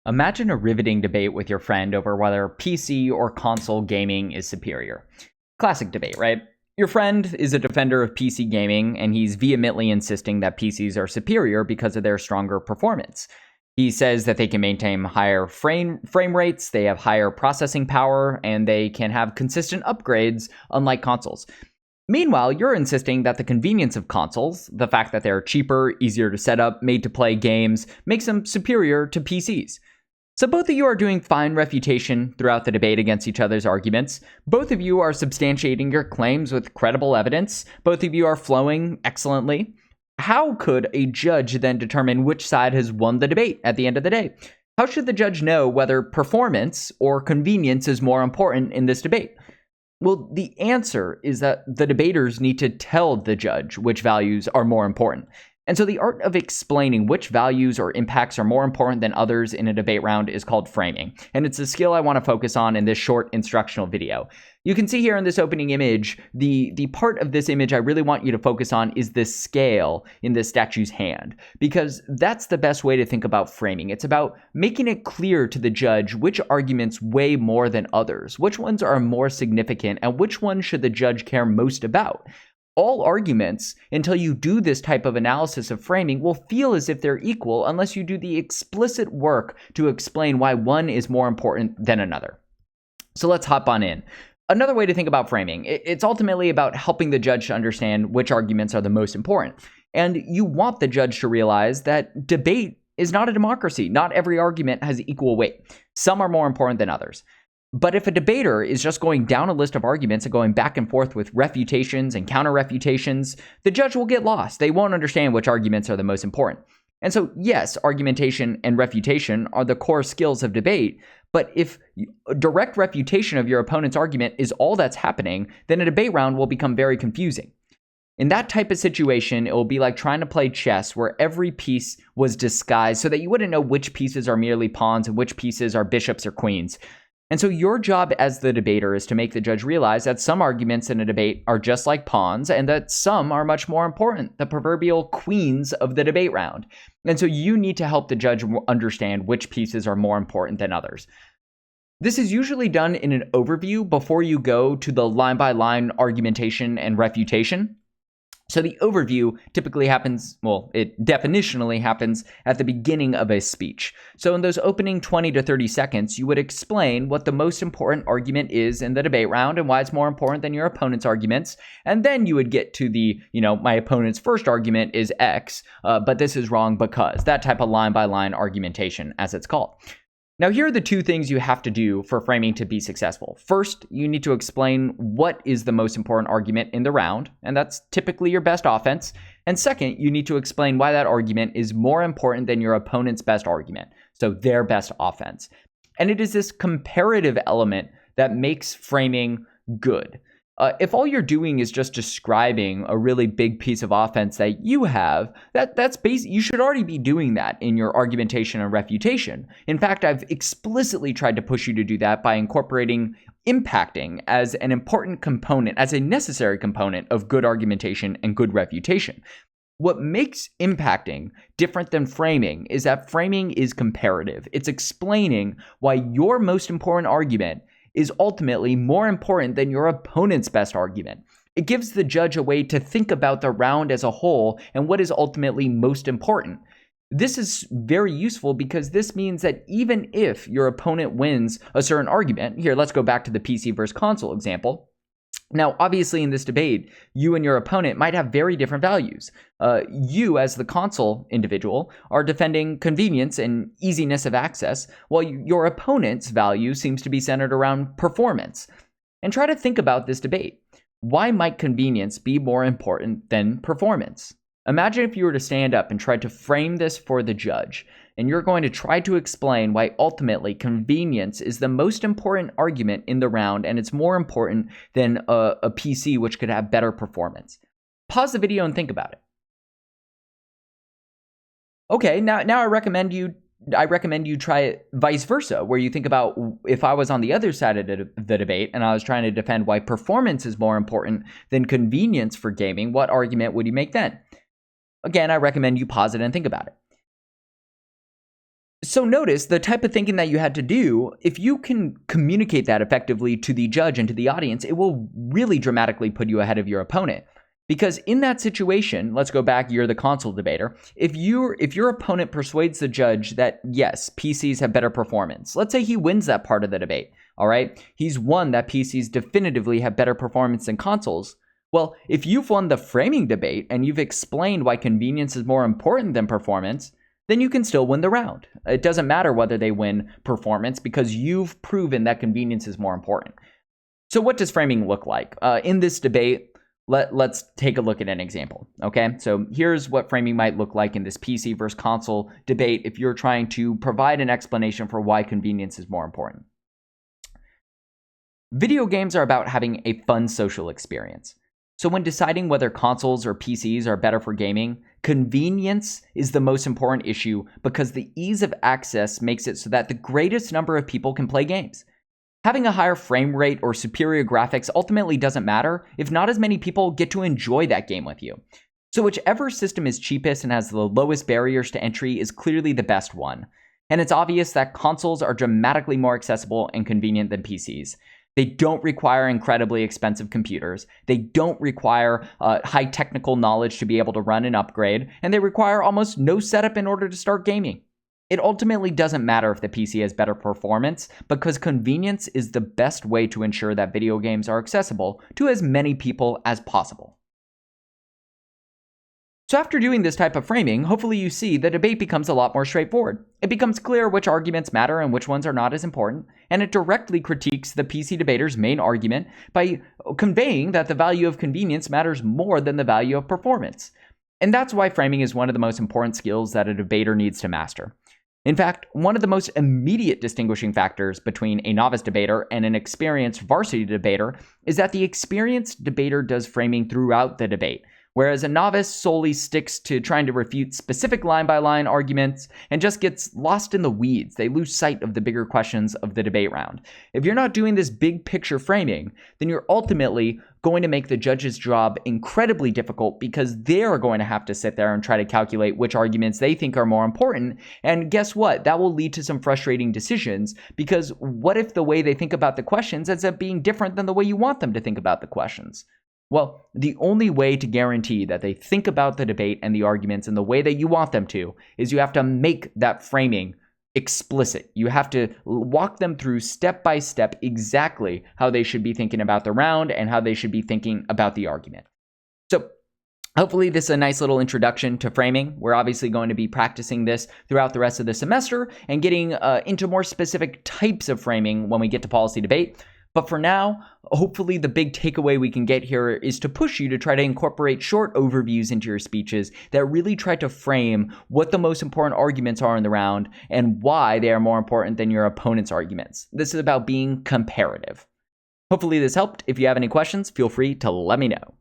Imagine a riveting debate with your friend over whether PC or console gaming is superior. Classic debate, right? Your friend is a defender of PC gaming, and he's vehemently insisting that PCs are superior because of their stronger performance. He says that they can maintain higher frame rates, they have higher processing power, and they can have consistent upgrades, unlike consoles. Meanwhile, you're insisting that the convenience of consoles, the fact that they're cheaper, easier to set up, made to play games, makes them superior to PCs. So both of you are doing fine refutation throughout the debate against each other's arguments. Both of you are substantiating your claims with credible evidence. Both of you are flowing excellently. How could a judge then determine which side has won the debate at the end of the day? How should the judge know whether performance or convenience is more important in this debate? Well, the answer is that the debaters need to tell the judge which values are more important. And so the art of explaining which values or impacts are more important than others in a debate round is called framing. And it's a skill I want to focus on in this short instructional video. You can see here in this opening image, the part of this image I really want you to focus on is this scale in the statue's hand, because that's the best way to think about framing. It's about making it clear to the judge which arguments weigh more than others, which ones are more significant, and which ones should the judge care most about. All arguments, until you do this type of analysis of framing, will feel as if they're equal unless you do the explicit work to explain why one is more important than another. So let's hop on in. Another way to think about framing, it's ultimately about helping the judge to understand which arguments are the most important. And you want the judge to realize that debate is not a democracy. Not every argument has equal weight. Some are more important than others. But if a debater is just going down a list of arguments and going back and forth with refutations and counter-refutations, the judge will get lost. They won't understand which arguments are the most important. And so, yes, argumentation and refutation are the core skills of debate, but if direct refutation of your opponent's argument is all that's happening, then a debate round will become very confusing. In that type of situation, it will be like trying to play chess where every piece was disguised so that you wouldn't know which pieces are merely pawns and which pieces are bishops or queens. And so your job as the debater is to make the judge realize that some arguments in a debate are just like pawns and that some are much more important, the proverbial queens of the debate round. And so you need to help the judge understand which pieces are more important than others. This is usually done in an overview before you go to the line-by-line argumentation and refutation. So the overview typically happens, well, it definitionally happens at the beginning of a speech. So in those opening 20 to 30 seconds, you would explain what the most important argument is in the debate round and why it's more important than your opponent's arguments. And then you would get to the, my opponent's first argument is X, but this is wrong because, that type of line-by-line argumentation, as it's called. Now, here are the two things you have to do for framing to be successful. First, you need to explain what is the most important argument in the round, and that's typically your best offense. And second, you need to explain why that argument is more important than your opponent's best argument, so their best offense. And it is this comparative element that makes framing good. If all you're doing is just describing a really big piece of offense that you have, that's basic. You should already be doing that in your argumentation and refutation. In fact, I've explicitly tried to push you to do that by incorporating impacting as an important component, as a necessary component of good argumentation and good refutation. What makes impacting different than framing is that framing is comparative. It's explaining why your most important argument is ultimately more important than your opponent's best argument. It gives the judge a way to think about the round as a whole and what is ultimately most important. This is very useful because this means that even if your opponent wins a certain argument, here, let's go back to the PC versus console example. Now, obviously, in this debate, you and your opponent might have very different values. You, as the console individual, are defending convenience and easiness of access, while your opponent's value seems to be centered around performance. And try to think about this debate. Why might convenience be more important than performance? Imagine if you were to stand up and try to frame this for the judge, and you're going to try to explain why ultimately convenience is the most important argument in the round, and it's more important than a PC which could have better performance. Pause the video and think about it. Okay, now I recommend you try it vice versa, where you think about if I was on the other side of the debate and I was trying to defend why performance is more important than convenience for gaming, what argument would you make then? Again, I recommend you pause it and think about it. So notice the type of thinking that you had to do. If you can communicate that effectively to the judge and to the audience, it will really dramatically put you ahead of your opponent. Because in that situation, let's go back, you're the console debater. If your opponent persuades the judge that, yes, PCs have better performance, let's say he wins that part of the debate, all right? He's won that PCs definitively have better performance than consoles. Well, if you've won the framing debate and you've explained why convenience is more important than performance, then you can still win the round. It doesn't matter whether they win performance because you've proven that convenience is more important. So what does framing look like? In this debate, let's take a look at an example, okay? So here's what framing might look like in this PC versus console debate if you're trying to provide an explanation for why convenience is more important. Video games are about having a fun social experience. So when deciding whether consoles or PCs are better for gaming, convenience is the most important issue because the ease of access makes it so that the greatest number of people can play games. Having a higher frame rate or superior graphics ultimately doesn't matter if not as many people get to enjoy that game with you. So whichever system is cheapest and has the lowest barriers to entry is clearly the best one. And it's obvious that consoles are dramatically more accessible and convenient than PCs. They don't require incredibly expensive computers. They don't require high technical knowledge to be able to run and upgrade. And they require almost no setup in order to start gaming. It ultimately doesn't matter if the PC has better performance because convenience is the best way to ensure that video games are accessible to as many people as possible. So after doing this type of framing, hopefully you see the debate becomes a lot more straightforward. It becomes clear which arguments matter and which ones are not as important, and it directly critiques the PC debater's main argument by conveying that the value of convenience matters more than the value of performance. And that's why framing is one of the most important skills that a debater needs to master. In fact, one of the most immediate distinguishing factors between a novice debater and an experienced varsity debater is that the experienced debater does framing throughout the debate, whereas a novice solely sticks to trying to refute specific line-by-line arguments and just gets lost in the weeds. They lose sight of the bigger questions of the debate round. If you're not doing this big picture framing, then you're ultimately going to make the judge's job incredibly difficult because they're going to have to sit there and try to calculate which arguments they think are more important. And guess what? That will lead to some frustrating decisions because what if the way they think about the questions ends up being different than the way you want them to think about the questions? Well, the only way to guarantee that they think about the debate and the arguments in the way that you want them to is you have to make that framing explicit. You have to walk them through step by step exactly how they should be thinking about the round and how they should be thinking about the argument. So hopefully this is a nice little introduction to framing. We're obviously going to be practicing this throughout the rest of the semester and getting into more specific types of framing when we get to policy debate. But for now, hopefully the big takeaway we can get here is to push you to try to incorporate short overviews into your speeches that really try to frame what the most important arguments are in the round and why they are more important than your opponent's arguments. This is about being comparative. Hopefully this helped. If you have any questions, feel free to let me know.